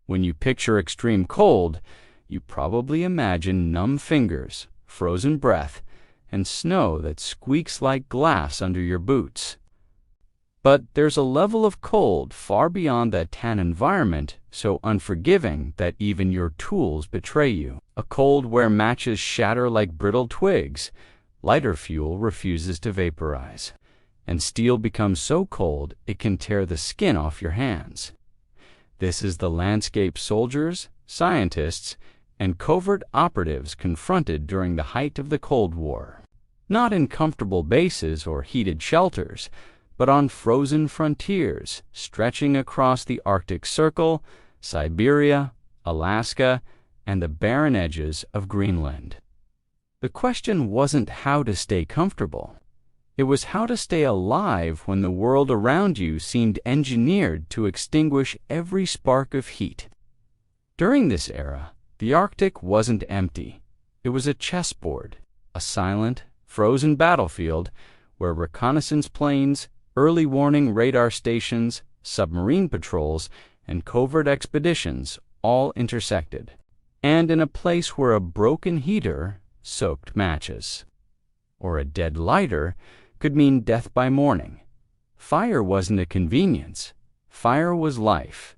When you picture extreme cold, you probably imagine numb fingers, frozen breath, and snow that squeaks like glass under your boots. But there's a level of cold far beyond that tan environment, so unforgiving that even your tools betray you. A cold where matches shatter like brittle twigs, lighter fuel refuses to vaporize, and steel becomes so cold it can tear the skin off your hands. This is the landscape soldiers, scientists, and covert operatives confronted during the height of the Cold War. Not in comfortable bases or heated shelters, but on frozen frontiers stretching across the Arctic Circle, Siberia, Alaska, and the barren edges of Greenland. The question wasn't how to stay comfortable. It was how to stay alive when the world around you seemed engineered to extinguish every spark of heat. During this era, the Arctic wasn't empty. It was a chessboard, a silent, frozen battlefield where reconnaissance planes, early warning radar stations, submarine patrols, and covert expeditions all intersected, and in a place where a broken heater soaked matches, or a dead lighter could mean death by morning. Fire wasn't a convenience. Fire was life.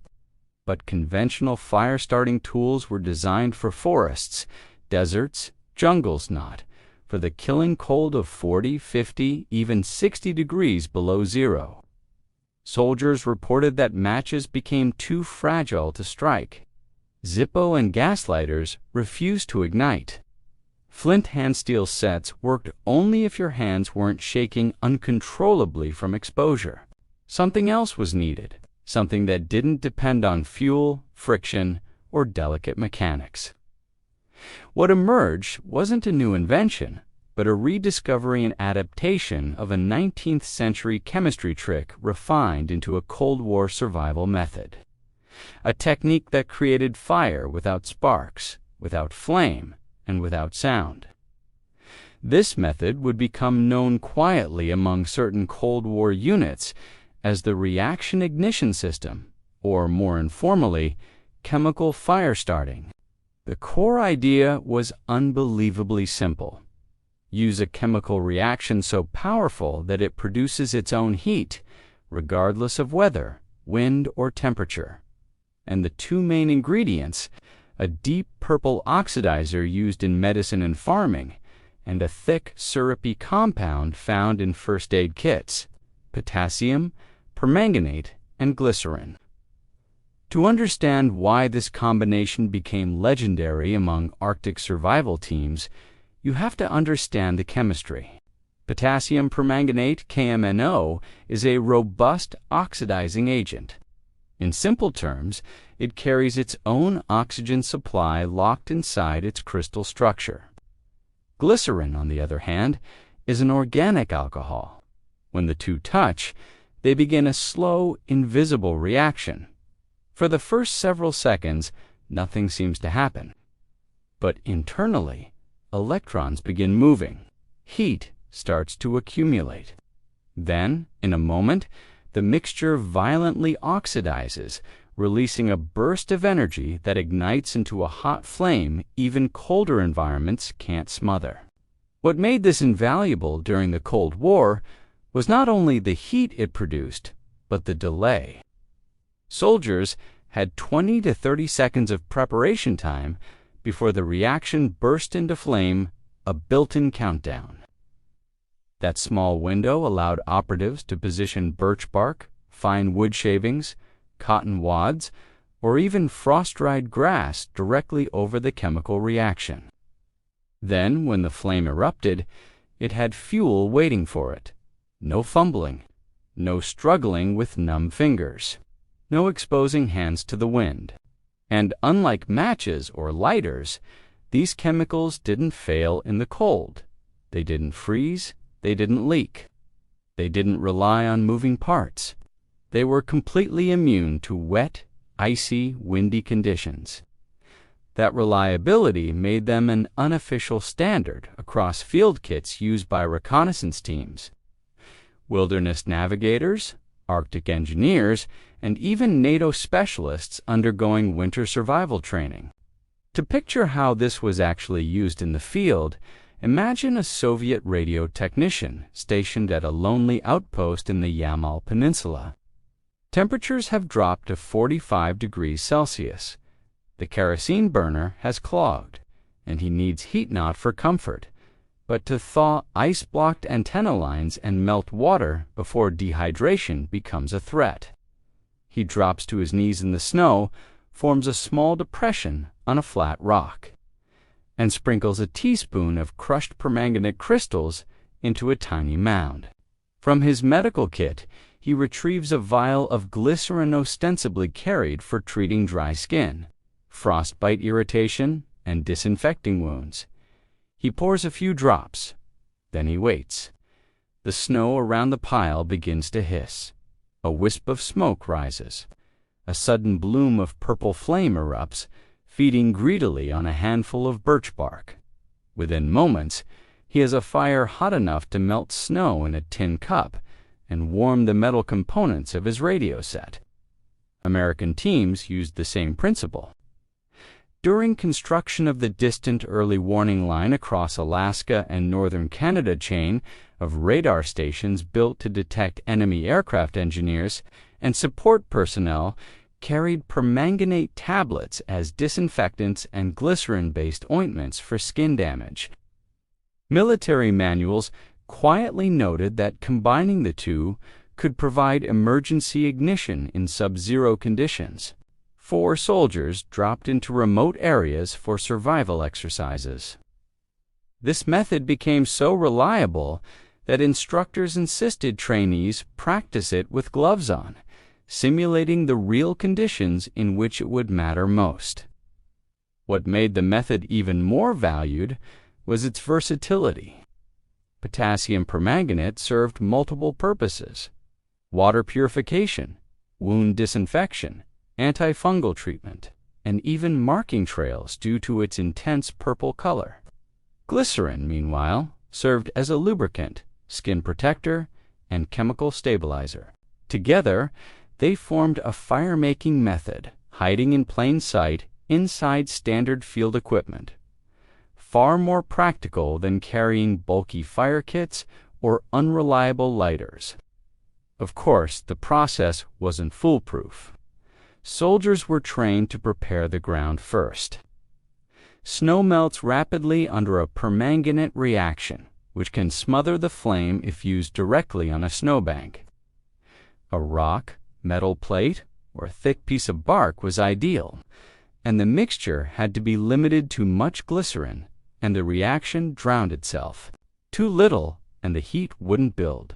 But conventional fire-starting tools were designed for forests, deserts, jungles not, for the killing cold of 40, 50, even 60 degrees below zero. Soldiers reported that matches became too fragile to strike. Zippo and gas lighters refused to ignite. Flint hand steel sets worked only if your hands weren't shaking uncontrollably from exposure. Something else was needed, something that didn't depend on fuel, friction, or delicate mechanics. What emerged wasn't a new invention, but a rediscovery and adaptation of a 19th century chemistry trick refined into a Cold War survival method. A technique that created fire without sparks, without flame, and without sound. This method would become known quietly among certain Cold War units as the reaction ignition system, or more informally, chemical fire starting. The core idea was unbelievably simple. Use a chemical reaction so powerful that it produces its own heat, regardless of weather, wind, or temperature. And the two main ingredients, a deep purple oxidizer used in medicine and farming, and a thick, syrupy compound found in first aid kits, potassium, permanganate, and glycerin. To understand why this combination became legendary among Arctic survival teams, you have to understand the chemistry. Potassium permanganate, KMNO, is a robust oxidizing agent. In simple terms, it carries its own oxygen supply locked inside its crystal structure. Glycerin, on the other hand, is an organic alcohol. When the two touch, they begin a slow, invisible reaction. For the first several seconds, nothing seems to happen. But internally, electrons begin moving. Heat starts to accumulate. Then, in a moment, the mixture violently oxidizes, releasing a burst of energy that ignites into a hot flame even colder environments can't smother. What made this invaluable during the Cold War was not only the heat it produced, but the delay. Soldiers had 20 to 30 seconds of preparation time before the reaction burst into flame, a built-in countdown. That small window allowed operatives to position birch bark, fine wood shavings, cotton wads, or even frost-dried grass directly over the chemical reaction. Then, when the flame erupted, it had fuel waiting for it. No fumbling, no struggling with numb fingers, no exposing hands to the wind. And unlike matches or lighters, these chemicals didn't fail in the cold. They didn't freeze. They didn't leak. They didn't rely on moving parts. They were completely immune to wet, icy, windy conditions. That reliability made them an unofficial standard across field kits used by reconnaissance teams. Wilderness navigators, Arctic engineers, and even NATO specialists undergoing winter survival training. To picture how this was actually used in the field, imagine a Soviet radio technician stationed at a lonely outpost in the Yamal Peninsula. Temperatures have dropped to 45 degrees Celsius. The kerosene burner has clogged, and he needs heat not for comfort, but to thaw ice-blocked antenna lines and melt water before dehydration becomes a threat. He drops to his knees in the snow, forms a small depression on a flat rock, and sprinkles a teaspoon of crushed permanganate crystals into a tiny mound. From his medical kit, he retrieves a vial of glycerin ostensibly carried for treating dry skin, frostbite irritation, and disinfecting wounds. He pours a few drops. Then he waits. The snow around the pile begins to hiss. A wisp of smoke rises. A sudden bloom of purple flame erupts, feeding greedily on a handful of birch bark. Within moments, he has a fire hot enough to melt snow in a tin cup and warm the metal components of his radio set. American teams used the same principle. During construction of the distant early warning line across Alaska and northern Canada chain of radar stations built to detect enemy aircraft engineers and support personnel carried permanganate tablets as disinfectants and glycerin-based ointments for skin damage. Military manuals quietly noted that combining the two could provide emergency ignition in sub-zero conditions. 4 soldiers dropped into remote areas for survival exercises. This method became so reliable that instructors insisted trainees practice it with gloves on, simulating the real conditions in which it would matter most. What made the method even more valued was its versatility. Potassium permanganate served multiple purposes: water purification, wound disinfection, antifungal treatment, and even marking trails due to its intense purple color. Glycerin, meanwhile, served as a lubricant, skin protector, and chemical stabilizer. Together, they formed a fire-making method, hiding in plain sight inside standard field equipment. Far more practical than carrying bulky fire kits or unreliable lighters. Of course, the process wasn't foolproof. Soldiers were trained to prepare the ground first. Snow melts rapidly under a permanganate reaction, which can smother the flame if used directly on a snowbank. A rock, metal plate, or thick piece of bark was ideal, and the mixture had to be limited to much glycerin, and the reaction drowned itself. Too little, and the heat wouldn't build.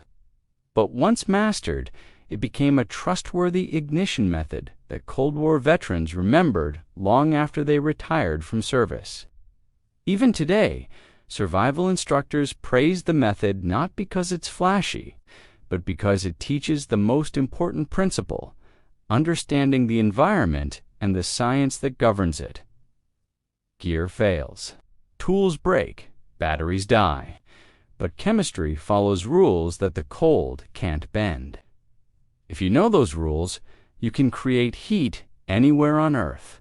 But once mastered, it became a trustworthy ignition method that Cold War veterans remembered long after they retired from service. Even today, survival instructors praise the method not because it's flashy, but because it teaches the most important principle: understanding the environment and the science that governs it. Gear fails. Tools break. Batteries die. But chemistry follows rules that the cold can't bend. If you know those rules, you can create heat anywhere on Earth.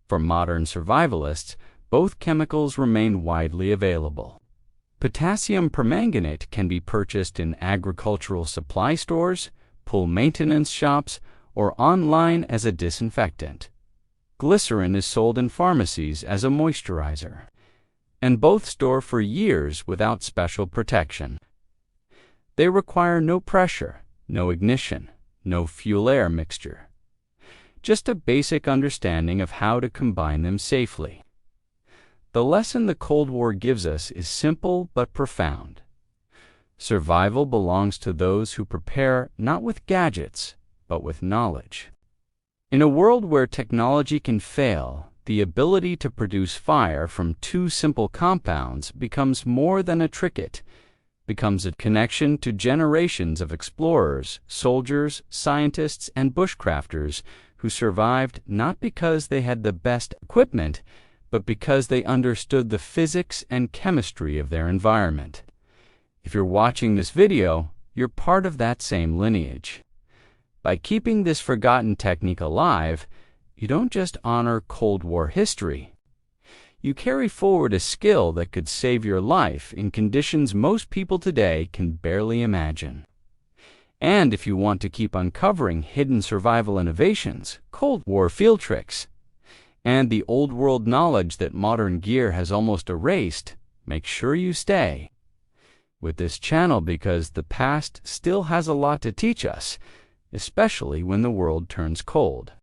For modern survivalists, both chemicals remain widely available. Potassium permanganate can be purchased in agricultural supply stores, pool maintenance shops, or online as a disinfectant. Glycerin is sold in pharmacies as a moisturizer, and both store for years without special protection. They require no pressure, no ignition, no fuel-air mixture. Just a basic understanding of how to combine them safely. The lesson the Cold War gives us is simple but profound. Survival belongs to those who prepare not with gadgets, but with knowledge. In a world where technology can fail, the ability to produce fire from 2 simple compounds becomes more than a trinket, becomes a connection to generations of explorers, soldiers, scientists, and bushcrafters who survived not because they had the best equipment, but because they understood the physics and chemistry of their environment. If you're watching this video, you're part of that same lineage. By keeping this forgotten technique alive, you don't just honor Cold War history. You carry forward a skill that could save your life in conditions most people today can barely imagine. And if you want to keep uncovering hidden survival innovations, Cold War field tricks, and the old world knowledge that modern gear has almost erased, make sure you stay with this channel because the past still has a lot to teach us, especially when the world turns cold.